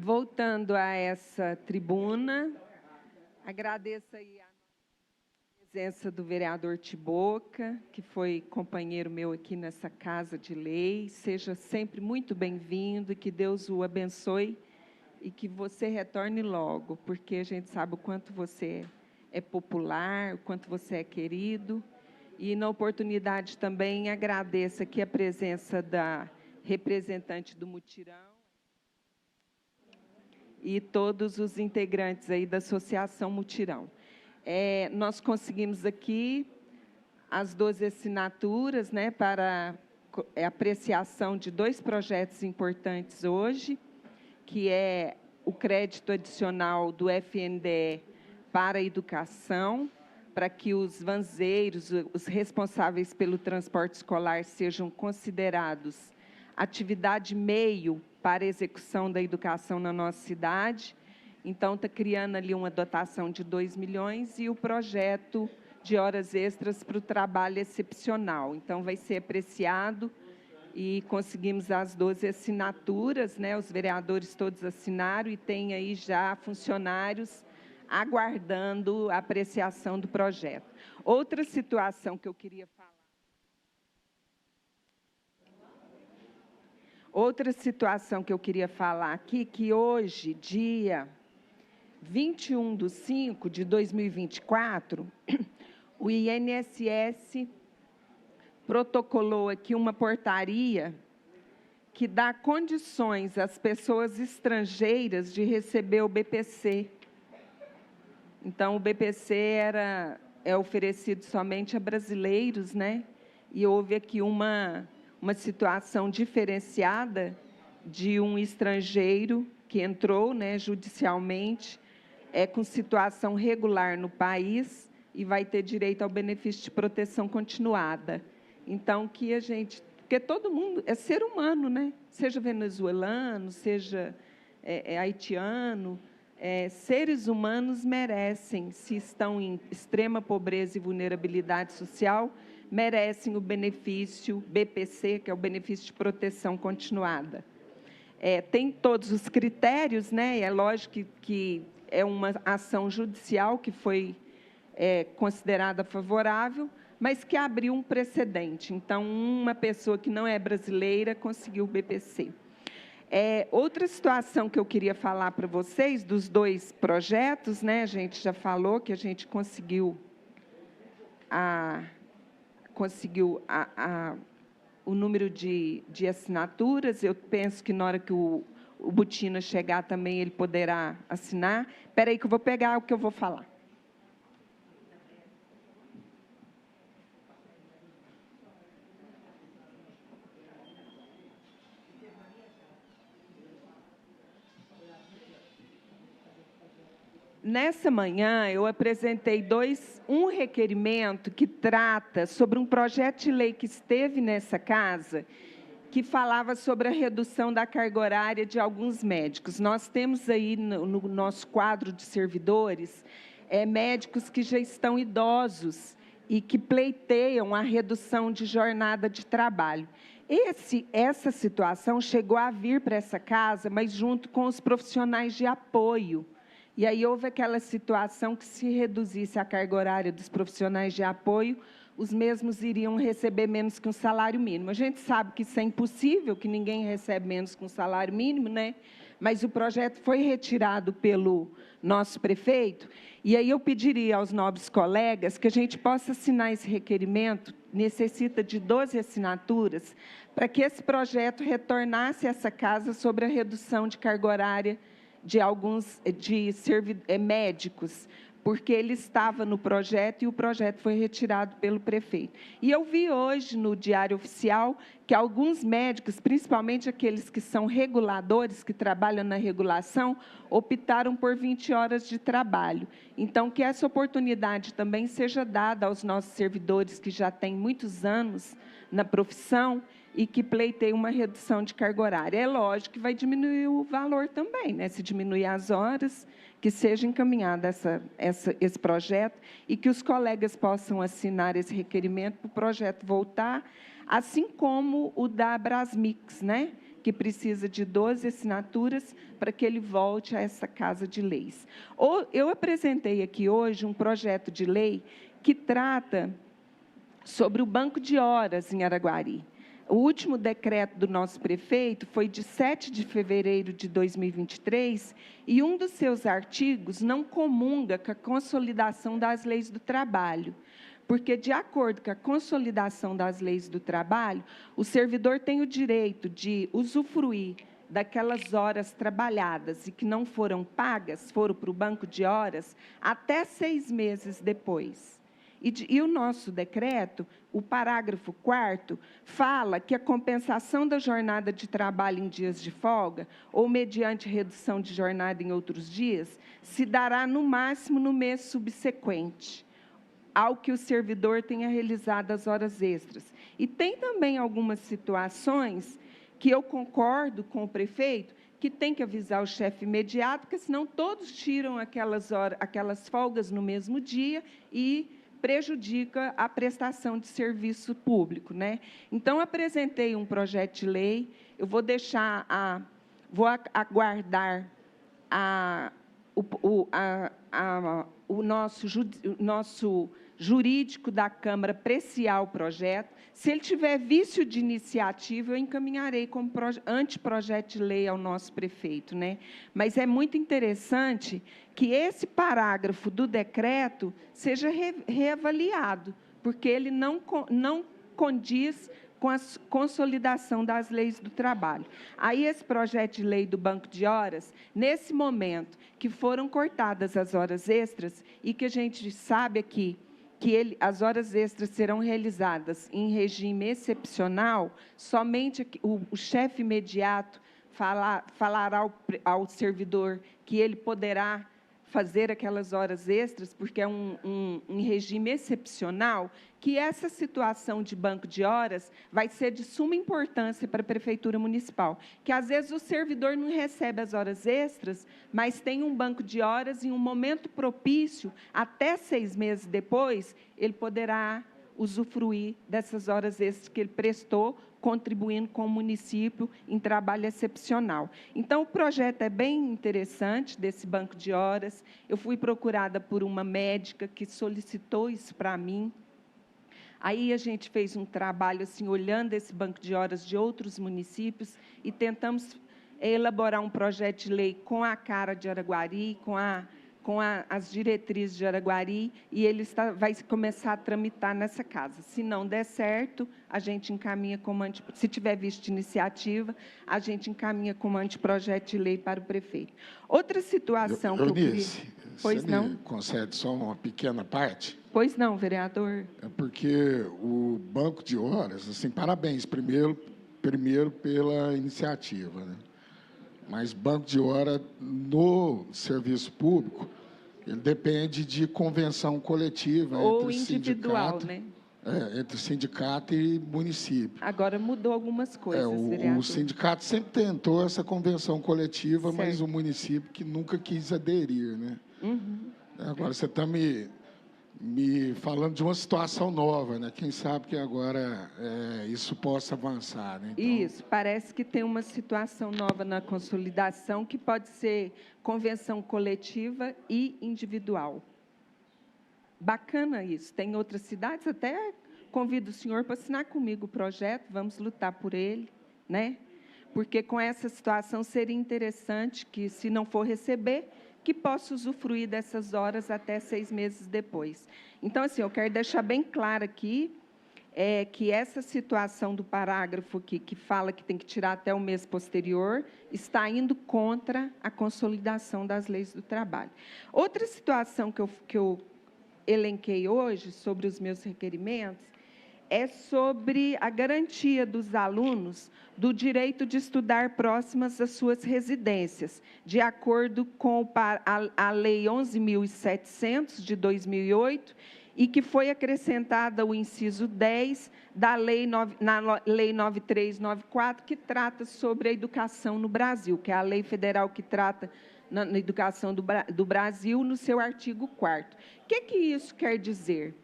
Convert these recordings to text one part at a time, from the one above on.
Voltando a essa tribuna, agradeço aí a presença do vereador Tiboca, que foi companheiro meu aqui nessa Casa de Lei. Seja sempre muito bem-vindo e que Deus o abençoe e que você retorne logo, porque a gente sabe o quanto você é popular, o quanto você é querido. E, na oportunidade, também agradeço aqui a presença da representante do Mutirão e todos os integrantes aí da Associação Mutirão. Nós conseguimos aqui as 12 assinaturas, né, para apreciação de 2 projetos importantes hoje, que é o crédito adicional do FNDE para a educação, para que os vanzeiros, os responsáveis pelo transporte escolar, sejam considerados atividade meio para a execução da educação na nossa cidade. Então, está criando ali uma dotação de 2 milhões e o projeto de horas extras para o trabalho excepcional. Então, vai ser apreciado e conseguimos as 12 assinaturas, né? Os vereadores todos assinaram e tem aí já funcionários aguardando a apreciação do projeto. Outra situação que eu queria falar. Outra situação que eu queria falar aqui, que hoje, dia 21/5/2024, o INSS protocolou aqui uma portaria que dá condições às pessoas estrangeiras de receber o BPC. Então, o BPC é oferecido somente a brasileiros, né? E houve aqui uma situação diferenciada de um estrangeiro que entrou, né, judicialmente, com situação regular no país e vai ter direito ao benefício de proteção continuada. Então, que a gente... Porque todo mundo é ser humano, né? Seja venezuelano, seja haitiano, seres humanos merecem, se estão em extrema pobreza e vulnerabilidade social, merecem o benefício BPC, que é o benefício de proteção continuada. Tem todos os critérios, né? É lógico que é uma ação judicial que foi considerada favorável, mas que abriu um precedente. Então, uma pessoa que não é brasileira conseguiu o BPC. Outra situação que eu queria falar para vocês, dos 2 projetos, né? A gente já falou que a gente conseguiu o número de assinaturas. Eu penso que, na hora que o Butina chegar também, ele poderá assinar. Espera aí que eu vou pegar o que eu vou falar. Nessa manhã, eu apresentei um requerimento que trata sobre um projeto de lei que esteve nessa casa, que falava sobre a redução da carga horária de alguns médicos. Nós temos aí no nosso quadro de servidores médicos que já estão idosos e que pleiteiam a redução de jornada de trabalho. Essa situação chegou a vir para essa casa, mas junto com os profissionais de apoio. E aí houve aquela situação que, se reduzisse a carga horária dos profissionais de apoio, os mesmos iriam receber menos que um salário mínimo. A gente sabe que isso é impossível, que ninguém recebe menos que um salário mínimo, né? Mas o projeto foi retirado pelo nosso prefeito, e aí eu pediria aos nobres colegas que a gente possa assinar esse requerimento, necessita de 12 assinaturas, para que esse projeto retornasse a essa casa sobre a redução de carga horária de alguns médicos, porque ele estava no projeto e o projeto foi retirado pelo prefeito. E eu vi hoje no Diário Oficial que alguns médicos, principalmente aqueles que são reguladores, que trabalham na regulação, optaram por 20 horas de trabalho. Então, que essa oportunidade também seja dada aos nossos servidores que já têm muitos anos na profissão e que pleiteiam uma redução de carga horária. É lógico que vai diminuir o valor também, né? Se diminuir as horas, que seja encaminhado esse projeto e que os colegas possam assinar esse requerimento para o projeto voltar, assim como o da Brasmix, né? que precisa de 12 assinaturas para que ele volte a essa Casa de Leis. Eu apresentei aqui hoje um projeto de lei que trata sobre o banco de horas em Araguari. O último decreto do nosso prefeito foi de 7 de fevereiro de 2023, e um dos seus artigos não comunga com a consolidação das leis do trabalho, porque, de acordo com a consolidação das leis do trabalho, o servidor tem o direito de usufruir daquelas horas trabalhadas e que não foram pagas, foram para o banco de horas, até 6 meses depois. E o nosso decreto, o parágrafo 4º, fala que a compensação da jornada de trabalho em dias de folga, ou mediante redução de jornada em outros dias, se dará no máximo no mês subsequente ao que o servidor tenha realizado as horas extras. E tem também algumas situações que eu concordo com o prefeito, que tem que avisar o chefe imediato, porque senão todos tiram aquelas folgas no mesmo dia e prejudica a prestação de serviço público, né? Então, apresentei um projeto de lei, eu vou vou aguardar o nosso jurídico da Câmara apreciar o projeto. Se ele tiver vício de iniciativa, eu encaminharei como anteprojeto de lei ao nosso prefeito, né? Mas é muito interessante que esse parágrafo do decreto seja reavaliado, porque ele não condiz com a consolidação das leis do trabalho. Aí, esse projeto de lei do banco de horas, nesse momento que foram cortadas as horas extras, e que a gente sabe aqui que as horas extras serão realizadas em regime excepcional, somente o chefe imediato falará ao servidor que ele poderá fazer aquelas horas extras, porque é um regime excepcional, que essa situação de banco de horas vai ser de suma importância para a Prefeitura Municipal, que às vezes o servidor não recebe as horas extras, mas tem um banco de horas em um momento propício, até 6 meses depois, ele poderá usufruir dessas horas extras que ele prestou, contribuindo com o município em trabalho excepcional. Então, o projeto é bem interessante, desse banco de horas. Eu fui procurada por uma médica que solicitou isso para mim. Aí, a gente fez um trabalho, assim, olhando esse banco de horas de outros municípios e tentamos elaborar um projeto de lei com a cara de Araguari, com as diretrizes de Araguari, e ele vai começar a tramitar nessa casa. Se não der certo, a gente encaminha como se tiver visto de iniciativa, a gente encaminha como anteprojeto de lei para o prefeito. Outra situação que eu queria... Pois não? Me concede só uma pequena parte? Pois não, vereador. É porque o banco de horas, assim, parabéns primeiro pela iniciativa, né? Mas banco de hora no serviço público, ele depende de convenção coletiva ou entre individual, né? Entre sindicato e município. Agora mudou algumas coisas, vereador. O sindicato sempre tentou essa convenção coletiva, certo. Mas o município que nunca quis aderir, né? Uhum. Agora você está me falando de uma situação nova, né? Quem sabe que agora isso possa avançar, né? Então... Isso, parece que tem uma situação nova na consolidação, que pode ser convenção coletiva e individual. Bacana isso. Tem outras cidades, até convido o senhor para assinar comigo o projeto, vamos lutar por ele, né? Porque com essa situação seria interessante que, se não for receber, que possa usufruir dessas horas até 6 meses depois. Então, assim, eu quero deixar bem claro aqui que essa situação do parágrafo aqui, que fala que tem que tirar até o mês posterior, está indo contra a consolidação das leis do trabalho. Outra situação que eu elenquei hoje sobre os meus requerimentos é sobre a garantia dos alunos do direito de estudar próximas às suas residências, de acordo com a Lei 11.700, de 2008, e que foi acrescentada o inciso 10 da na Lei 9394, que trata sobre a educação no Brasil, que é a lei federal que trata na educação do Brasil, no seu artigo 4º. O que isso quer dizer,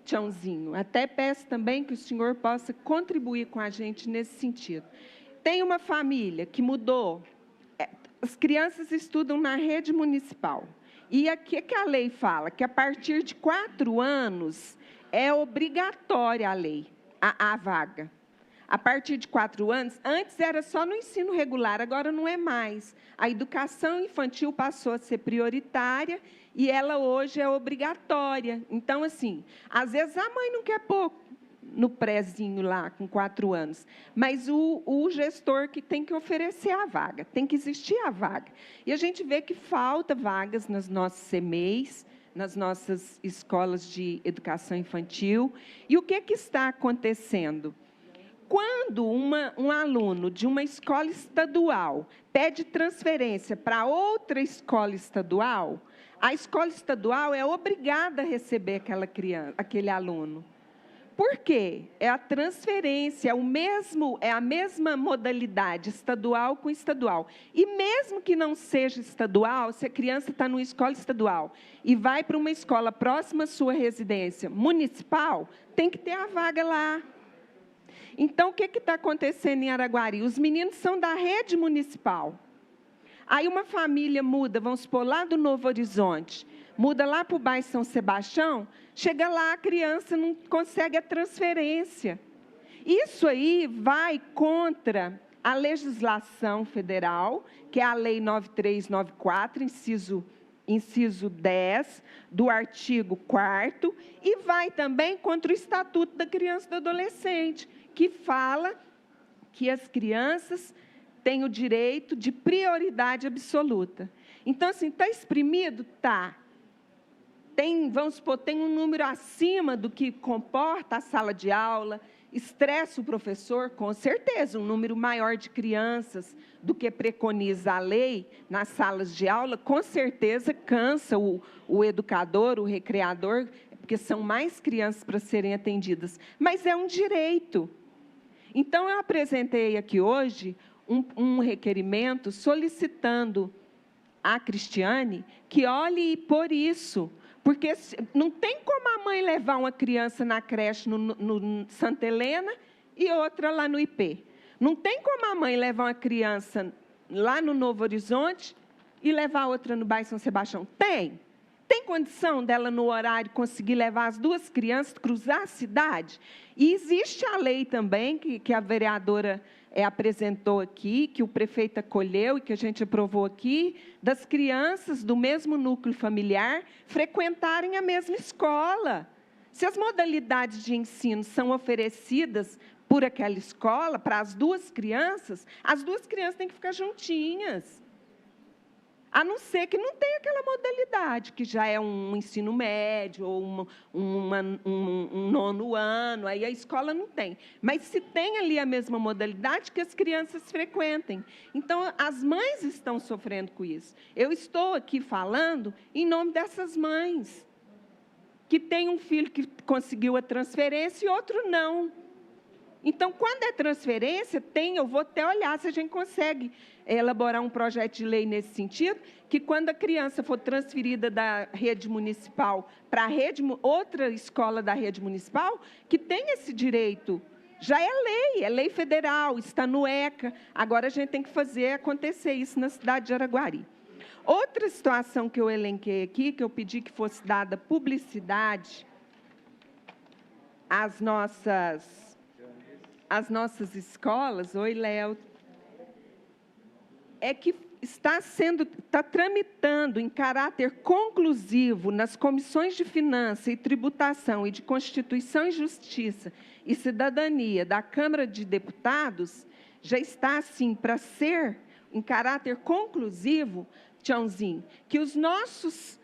Tiãozinho? Até peço também que o senhor possa contribuir com a gente nesse sentido. tem uma família que mudou, as crianças estudam na rede municipal. E aqui que a lei fala que, a partir de 4 anos, é obrigatória a lei, a vaga. A partir de 4 anos, antes era só no ensino regular, agora não é mais. A educação infantil passou a ser prioritária e ela hoje é obrigatória. Então, assim, às vezes a mãe não quer pôr no prézinho lá, com 4 anos, mas o gestor que tem que oferecer a vaga, tem que existir a vaga. E a gente vê que falta vagas nas nossas CMEIs, nas nossas escolas de educação infantil. E o que está acontecendo? Quando um aluno de uma escola estadual pede transferência para outra escola estadual, a escola estadual é obrigada a receber aquele aluno. Por quê? É a transferência, é a mesma modalidade, estadual com estadual. E mesmo que não seja estadual, se a criança está numa escola estadual e vai para uma escola próxima à sua residência municipal, tem que ter a vaga lá. Então, o que está acontecendo em Araguari? Os meninos são da rede municipal. Aí uma família muda, vamos supor, lá do Novo Horizonte, muda lá para o bairro São Sebastião, chega lá, a criança não consegue a transferência. Isso aí vai contra a legislação federal, que é a Lei 9394, inciso 10, do artigo 4º, e vai também contra o Estatuto da Criança e do Adolescente, que fala que as crianças têm o direito de prioridade absoluta. Então, assim, está exprimido? Está. Vamos supor, tem um número acima do que comporta a sala de aula, estressa o professor, com certeza, um número maior de crianças do que preconiza a lei nas salas de aula, com certeza cansa o educador, o recreador, porque são mais crianças para serem atendidas, mas é um direito. Então, eu apresentei aqui hoje um requerimento solicitando à Cristiane que olhe por isso, porque não tem como a mãe levar uma criança na creche no Santa Helena e outra lá no IP. Não tem como a mãe levar uma criança lá no Novo Horizonte e levar outra no bairro São Sebastião. Tem. Tem condição dela, no horário, conseguir levar as 2 crianças, cruzar a cidade? E existe a lei também, que a vereadora apresentou aqui, que o prefeito acolheu e que a gente aprovou aqui, das crianças do mesmo núcleo familiar frequentarem a mesma escola. Se as modalidades de ensino são oferecidas por aquela escola, para as 2 crianças têm que ficar juntinhas. A não ser que não tenha aquela modalidade, que já é um ensino médio, ou um 9º ano, aí a escola não tem. Mas se tem ali a mesma modalidade, que as crianças frequentem. Então, as mães estão sofrendo com isso. Eu estou aqui falando em nome dessas mães, que tem um filho que conseguiu a transferência e outro não. Então, quando é transferência, eu vou até olhar se a gente consegue elaborar um projeto de lei nesse sentido, que quando a criança for transferida da rede municipal para outra escola da rede municipal, que tem esse direito. Já é lei federal, está no ECA. Agora a gente tem que fazer acontecer isso na cidade de Araguari. Outra situação que eu elenquei aqui, que eu pedi que fosse dada publicidade às nossas escolas, oi, Léo, é que está tramitando em caráter conclusivo nas comissões de Finanças e Tributação e de Constituição e Justiça e Cidadania da Câmara de Deputados, já está, assim, para ser em caráter conclusivo, Tiãozinho, que os nossos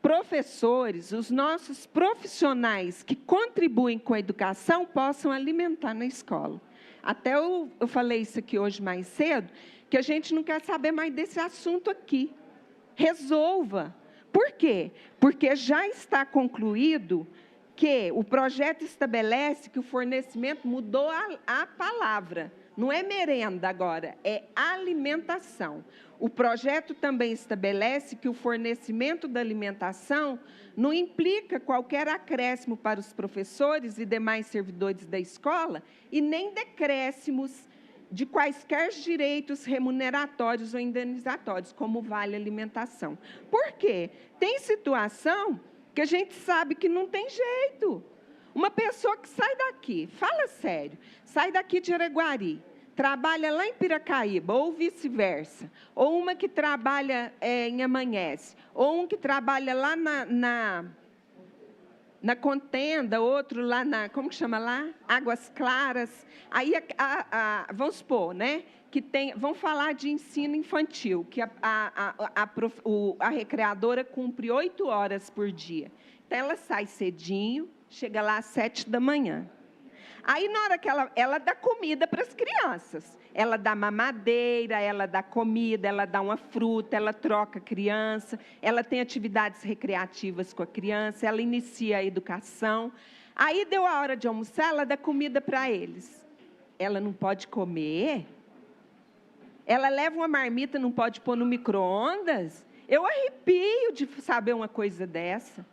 professores, os nossos profissionais que contribuem com a educação possam alimentar na escola. Até eu falei isso aqui hoje mais cedo, que a gente não quer saber mais desse assunto aqui. Resolva. Por quê? Porque já está concluído que o projeto estabelece que o fornecimento mudou a palavra. Não é merenda agora, é alimentação. O projeto também estabelece que o fornecimento da alimentação não implica qualquer acréscimo para os professores e demais servidores da escola e nem decréscimos de quaisquer direitos remuneratórios ou indenizatórios, como vale alimentação. Por quê? Tem situação que a gente sabe que não tem jeito. Uma pessoa que sai daqui, fala sério, sai daqui de Araguari, trabalha lá em Piracaíba, ou vice-versa, ou uma que trabalha em Amanhece, ou um que trabalha lá na Contenda, outro lá como que chama lá? Águas Claras. Aí, vamos supor, né, vão falar de ensino infantil, que a recreadora cumpre 8 horas por dia. Então, ela sai cedinho, chega lá às 7 da manhã. Aí, na hora que ela dá comida para as crianças, ela dá mamadeira, ela dá comida, ela dá uma fruta, ela troca a criança, ela tem atividades recreativas com a criança, ela inicia a educação. Aí, deu a hora de almoçar, ela dá comida para eles. Ela não pode comer? Ela leva uma marmita, não pode pôr no micro-ondas? Eu arrepio de saber uma coisa dessa.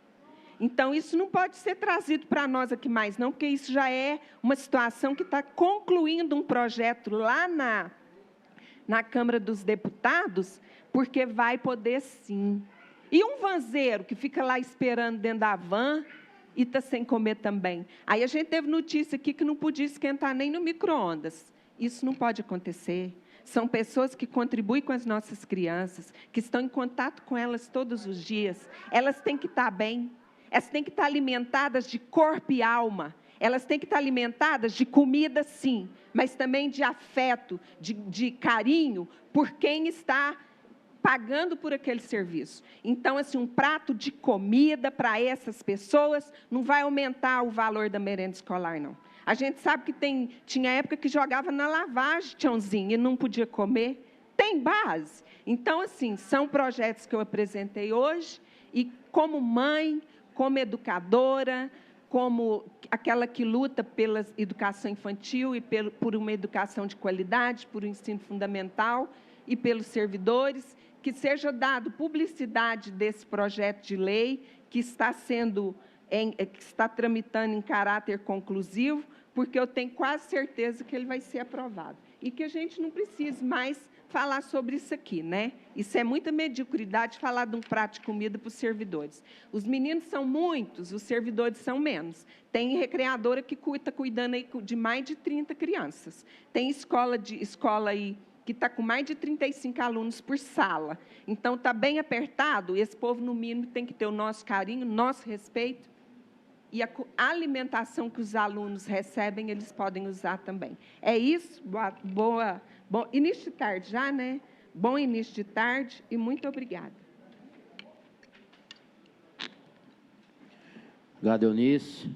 Então, isso não pode ser trazido para nós aqui mais, não, porque isso já é uma situação que está concluindo um projeto lá na Câmara dos Deputados, porque vai poder sim. E um vanzeiro que fica lá esperando dentro da van e está sem comer também. Aí a gente teve notícia aqui que não podia esquentar nem no micro-ondas. Isso não pode acontecer. São pessoas que contribuem com as nossas crianças, que estão em contato com elas todos os dias. Elas têm que estar bem. Elas têm que estar alimentadas de corpo e alma. Elas têm que estar alimentadas de comida, sim, mas também de afeto, de carinho por quem está pagando por aquele serviço. Então, assim, um prato de comida para essas pessoas não vai aumentar o valor da merenda escolar, não. A gente sabe que tinha época que jogava na lavagem, tchãozinho, e não podia comer. Tem base. Então, assim, são projetos que eu apresentei hoje, e como mãe, como educadora, como aquela que luta pela educação infantil e por uma educação de qualidade, por um ensino fundamental e pelos servidores, que seja dado publicidade desse projeto de lei que está tramitando em caráter conclusivo, porque eu tenho quase certeza que ele vai ser aprovado. E que a gente não precise mais falar sobre isso aqui, né? Isso é muita mediocridade falar de um prato de comida para os servidores. Os meninos são muitos, os servidores são menos. Tem recreadora que está cuidando aí de mais de 30 crianças. Tem escola aí que está com mais de 35 alunos por sala. Então, está bem apertado, e esse povo, no mínimo, tem que ter o nosso carinho, nosso respeito, e a alimentação que os alunos recebem, eles podem usar também. É isso, bom início de tarde já, né? Bom início de tarde e muito obrigada. Obrigado, Eunice.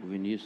O Vinícius.